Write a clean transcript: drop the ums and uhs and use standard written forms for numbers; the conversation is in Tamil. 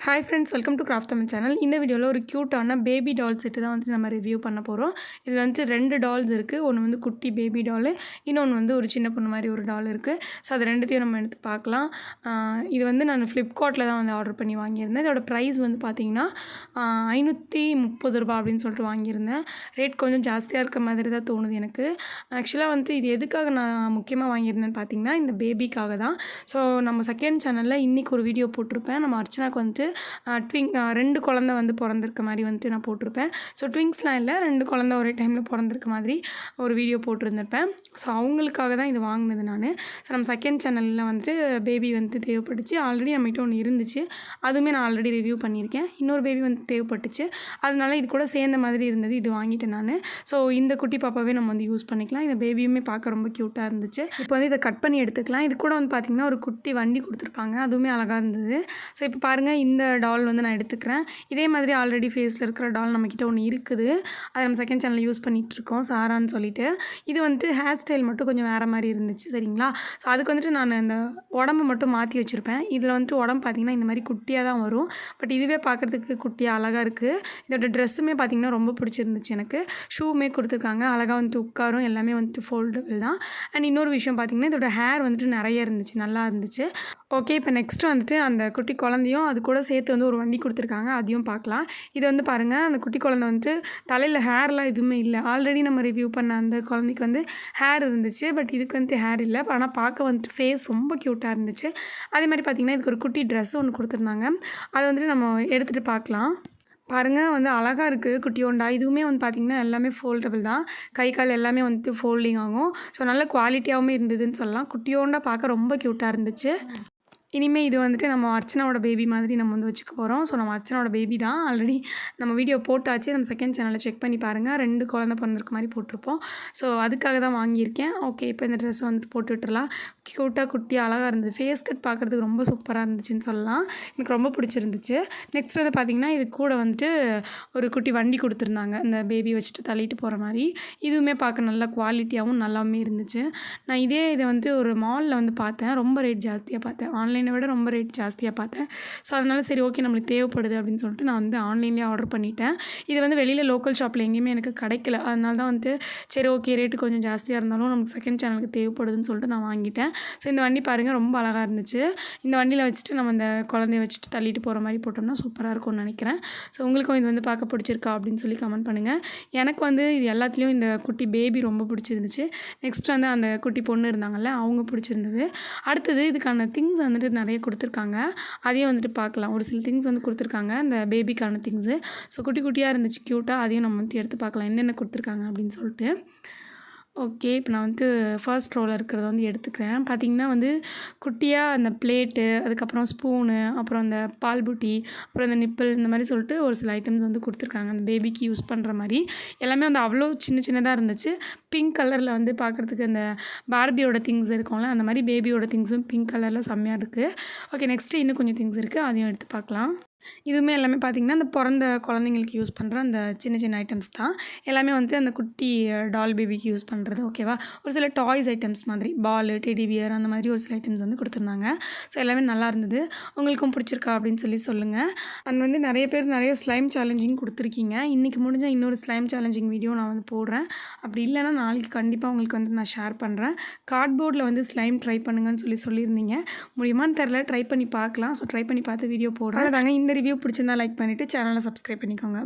Hi friends, welcome to craft Tamil channel. இந்த வீடியோவில் ஒரு க்யூட்டான பேபி டால் செட்டு தான் வந்து நம்ம ரிவ்யூ பண்ண போகிறோம். இதில் வந்து 2 டால்ஸ் இருக்குது. ஒன்று வந்து குட்டி பேபி டாலு, இன்னொன்று வந்து ஒரு சின்ன பொண்ணு மாதிரி ஒரு டால் இருக்குது. ஸோ அது ரெண்டுத்தையும் நம்ம எடுத்து பார்க்கலாம். இது வந்து நான் ஃப்ளிப்கார்ட்டில் தான் வந்து ஆர்டர் பண்ணி வாங்கியிருந்தேன். இதோட ப்ரைஸ் வந்து பார்த்திங்கன்னா ₹530 அப்படின்னு சொல்லிட்டு வாங்கியிருந்தேன். ரேட் கொஞ்சம் ஜாஸ்தியாக இருக்க மாதிரி தான் தோணுது எனக்கு. ஆக்சுவலாக வந்து இது எதுக்காக நான் முக்கியமாக வாங்கியிருந்தேன்னு பார்த்திங்கன்னா இந்த பேபிக்காக தான். ஸோ நம்ம செகண்ட் சேனலில் இன்றைக்கி ஒரு வீடியோ போட்டிருப்பேன். நம்ம அர்ச்சனாக்கு வந்துட்டு 2 குழந்தை வந்து பிறந்திருக்க மாதிரி வந்துட்டு நான் போட்டிருப்பேன். ஸோ ட்விங்ஸ்லாம் இல்லை, 2 குழந்தை ஒரே டைமில் பிறந்திருக்க மாதிரி ஒரு வீடியோ போட்டிருந்திருப்பேன். ஸோ அவங்களுக்காக தான் இது வாங்கினது நான். ஸோ நம்ம செகண்ட் சேனலில் வந்துட்டு பேபி வந்துட்டு தேவைப்பட்டுச்சு. ஆல்ரெடி நம்மகிட்ட ஒன்று இருந்துச்சு, அதுவுமே நான் ஆல்ரெடி ரிவ்யூ பண்ணியிருக்கேன். இன்னொரு பேபி வந்து தேவைப்பட்டுச்சு, அதனால இது கூட சேர்ந்த மாதிரி இருந்தது, இது வாங்கிட்டேன் நான். ஸோ இந்த குட்டி பாப்பாவே நம்ம வந்து யூஸ் பண்ணிக்கலாம். இந்த பேபியுமே பார்க்க ரொம்ப க்யூட்டாக இருந்துச்சு. இப்போ வந்து இதை கட் பண்ணி எடுத்துக்கலாம். இது கூட வந்து பார்த்திங்கன்னா ஒரு குட்டி வண்டி கொடுத்துருப்பாங்க, அதுவுமே அழகாக இருந்தது. ஸோ இப்போ பாருங்கள், இந்த டால் வந்து நான் எடுத்துக்கிறேன். இதே மாதிரி ஆல்ரெடி ஃபேஸில் இருக்கிற டால் நம்மக்கிட்ட ஒன்று இருக்குது, அதை நம்ம செகண்ட் சேனலில் யூஸ் பண்ணிகிட்ருக்கோம், சாரான்னு சொல்லிட்டு. இது வந்துட்டு ஹேர் ஸ்டைல் மட்டும் கொஞ்சம் வேறு மாதிரி இருந்துச்சு, சரிங்களா? ஸோ அதுக்கு வந்துட்டு நான் அந்த உடம்பு மட்டும் மாற்றி வச்சுருப்பேன். இதில் வந்துட்டு உடம்பு பார்த்திங்கன்னா இந்த மாதிரி குட்டியாக தான் வரும், பட் இதுவே பார்க்குறதுக்கு குட்டியாக அழகாக இருக்குது. இதோட ட்ரெஸ்ஸுமே பார்த்திங்கன்னா ரொம்ப பிடிச்சிருந்துச்சு எனக்கு. ஷூவுமே கொடுத்துருக்காங்க, அழகாக வந்துட்டு உட்காரும், எல்லாமே வந்துட்டு ஃபோல்டபிள் தான். அண்ட் இன்னொரு விஷயம் பார்த்திங்கன்னா இதோட ஹேர் வந்துட்டு நிறைய இருந்துச்சு, நல்லா இருந்துச்சு. ஓகே, இப்போ நெக்ஸ்ட்டு வந்துட்டு அந்த குட்டி குழந்தையும் அது கூட சேர்த்து வந்து ஒரு வண்டி கொடுத்துருக்காங்க, அதையும் பார்க்கலாம். இது வந்து பாருங்கள், அந்த குட்டி குழந்தை வந்துட்டு தலையில் ஹேர்லாம் எதுவுமே இல்லை. ஆல்ரெடி நம்ம ரிவ்யூ பண்ண அந்த குழந்தைக்கு வந்து ஹேர் இருந்துச்சு, பட் இதுக்கு வந்துட்டு ஹேர் இல்லை. ஆனால் பார்க்க வந்துட்டு ஃபேஸ் ரொம்ப க்யூட்டாக இருந்துச்சு. அதே மாதிரி பார்த்திங்கன்னா இதுக்கு ஒரு குட்டி ட்ரெஸ் ஒன்று கொடுத்துருந்தாங்க, அதை வந்துட்டு நம்ம எடுத்துகிட்டு பார்க்கலாம். பாருங்கள், வந்து அழகாக இருக்குது குட்டியோண்டா. இதுவுமே வந்து பார்த்திங்கன்னா எல்லாமே ஃபோல்டபிள் தான், கை கால் எல்லாமே வந்துட்டு ஃபோல்டிங் ஆகும். ஸோ நல்ல குவாலிட்டியாகவும் இருந்ததுன்னு சொல்லலாம். குட்டியோண்டா பார்க்க ரொம்ப க்யூட்டாக இருந்துச்சு. இனிமேல் இது வந்துட்டு நம்ம அர்ச்சனாவோட பேபி மாதிரி நம்ம வந்து வச்சுக்க போகிறோம். ஸோ நம்ம அர்ச்சனாவோட பேபி தான், ஆல்ரெடி நம்ம வீடியோ போட்டாச்சு. நம்ம செகண்ட் சேனலில் செக் பண்ணி பாருங்கள், 2 குழந்தை பிறந்திருக்க மாதிரி போட்டிருப்போம். ஸோ அதுக்காக தான் வாங்கியிருக்கேன். ஓகே, இப்போ இந்த ட்ரெஸ்ஸை வந்துட்டு போட்டு விட்டுறலாம். க்யூட்டாக குட்டியாக அழகாக இருந்தது. ஃபேஸ் கட் பார்க்குறதுக்கு ரொம்ப சூப்பராக இருந்துச்சுன்னு சொல்லலாம். எனக்கு ரொம்ப பிடிச்சிருந்துச்சு. நெக்ஸ்ட் வந்து பார்த்திங்கன்னா இது கூட வந்துட்டு ஒரு குட்டி வண்டி கொடுத்துருந்தாங்க, இந்த பேபி வச்சுட்டு தள்ளிட்டு போகிற மாதிரி. இதுவுமே பார்க்க நல்லா குவாலிட்டியாகவும் நல்லாவுமே இருந்துச்சு. நான் இதை வந்துட்டு ஒரு மாலில் வந்து பார்த்தேன், ரொம்ப ரேட் ஜாஸ்தியாக பார்த்தேன், ஆன்லைனை விட ரொம்ப ரேட் ஜாஸ்தியாக பார்த்தேன். ஸோ அதனால் சரி ஓகே, நம்மளுக்கு தேவைப்படுது அப்படின்னு சொல்லிட்டு நான் வந்து ஆன்லைன்லேயே ஆர்டர் பண்ணிட்டேன். இது வந்து வெளியில் லோக்கல் ஷாப்பில் எங்கேயுமே எனக்கு கிடைக்கல. அதனால தான் வந்துட்டு சரி ஓகே, ரேட்டு கொஞ்சம் ஜாஸ்தியாக இருந்தாலும் நமக்கு செகண்ட் சேனலுக்கு தேவைப்படுதுன்னு சொல்லிட்டு நான் வாங்கிட்டேன். ஸோ இந்த வண்டி பாருங்கள், ரொம்ப அழகாக இருந்துச்சு. இந்த வண்டியில் வச்சுட்டு நம்ம இந்த குழந்தைய வச்சுட்டு தள்ளிட்டு போகிற மாதிரி போட்டோம்னா சூப்பராக இருக்கும்னு நினைக்கிறேன். ஸோ உங்களுக்கும் இது வந்து பார்க்க பிடிச்சிருக்கா அப்படின்னு சொல்லி கமெண்ட் பண்ணுங்கள். எனக்கு வந்து இது எல்லாத்துலேயும் இந்த குட்டி பேபி ரொம்ப பிடிச்சிருந்துச்சு. நெக்ஸ்ட் வந்து அந்த குட்டி பொண்ணு இருந்தாங்கல்ல, அவங்க பிடிச்சிருந்தது. அடுத்தது இதுக்கான திங்ஸ் வந்துட்டு நிறைய கொடுத்துருக்காங்க, அதையும் வந்துட்டு பார்க்கலாம். ஒரு சில திங்ஸ் வந்து கொடுத்துருக்காங்க இந்த பேபிக்கான திங்ஸு. ஸோ குட்டி குட்டியாக இருந்துச்சு, க்யூட்டாக. அதையும் நம்ம வந்துட்டு எடுத்து பார்க்கலாம் என்னென்ன கொடுத்துருக்காங்க அப்படின்னு சொல்லிட்டு. ஓகே, இப்போ நான் வந்துட்டு ஃபர்ஸ்ட் ரோவில் இருக்கிறத வந்து எடுத்துக்கிறேன். பார்த்திங்கன்னா வந்து குட்டியாக அந்த பிளேட்டு, அதுக்கப்புறம் ஸ்பூனு, அப்புறம் அந்த பால் புட்டி, அப்புறம் அந்த நிப்பிள், இந்த மாதிரி சொல்லிட்டு ஒரு சில ஐட்டம்ஸ் வந்து கொடுத்துருக்காங்க அந்த பேபிக்கு யூஸ் பண்ணுற மாதிரி. எல்லாமே வந்து அவ்வளோ சின்ன சின்னதாக இருந்துச்சு. பிங்க் கலரில் வந்து பார்க்குறதுக்கு அந்த பார்பியோட திங்ஸ் இருக்கும்ல, அந்த மாதிரி பேபியோட திங்ஸும் பிங்க் கலரில் செம்மையாக இருக்குது. ஓகே, நெக்ஸ்ட்டு இன்னும் கொஞ்சம் திங்ஸ் இருக்குது, அதையும் எடுத்து பார்க்கலாம். இதுவுமே எல்லாமே பார்த்திங்கன்னா அந்த பிறந்த குழந்தைங்களுக்கு யூஸ் பண்ணுற அந்த சின்ன சின்ன ஐட்டம்ஸ் தான். எல்லாமே வந்துட்டு அந்த குட்டி டால் பேபிக்கு யூஸ் பண்ணுறது, ஓகேவா? ஒரு சில டாய்ஸ் ஐட்டம்ஸ் மாதிரி பால், டெடி பியர், அந்த மாதிரி ஒரு சில ஐட்டம்ஸ் வந்து கொடுத்துருந்தாங்க. ஸோ எல்லாமே நல்லா இருந்தது. உங்களுக்கும் பிடிச்சிருக்கா அப்படின்னு சொல்லி சொல்லுங்கள். அண்ட் வந்து நிறைய பேர் நிறைய ஸ்லைம் சேலஞ்சிங் கொடுத்துருக்கீங்க. இன்றைக்கி முடிஞ்சால் இன்னொரு ஸ்லைம் சேலஞ்சிங் வீடியோ நான் வந்து போடுறேன். அப்படி இல்லைனா நாளைக்கு கண்டிப்பாக உங்களுக்கு வந்து நான் ஷேர் பண்ணுறேன். கார்ட்போர்டில் வந்து ஸ்லைம் ட்ரை பண்ணுங்கன்னு சொல்லியிருந்தீங்க. முடியுமான்னு தெரில, ட்ரை பண்ணி பார்க்கலாம். ஸோ ட்ரை பண்ணி பார்த்து வீடியோ போடுறேன். அதாங்க, இந்த ரிவ்யூ பிடிச்சிருந்தா லைக் பண்ணிவிட்டு சேனலை சப்ஸ்கிரைப் பண்ணிக்கோங்க.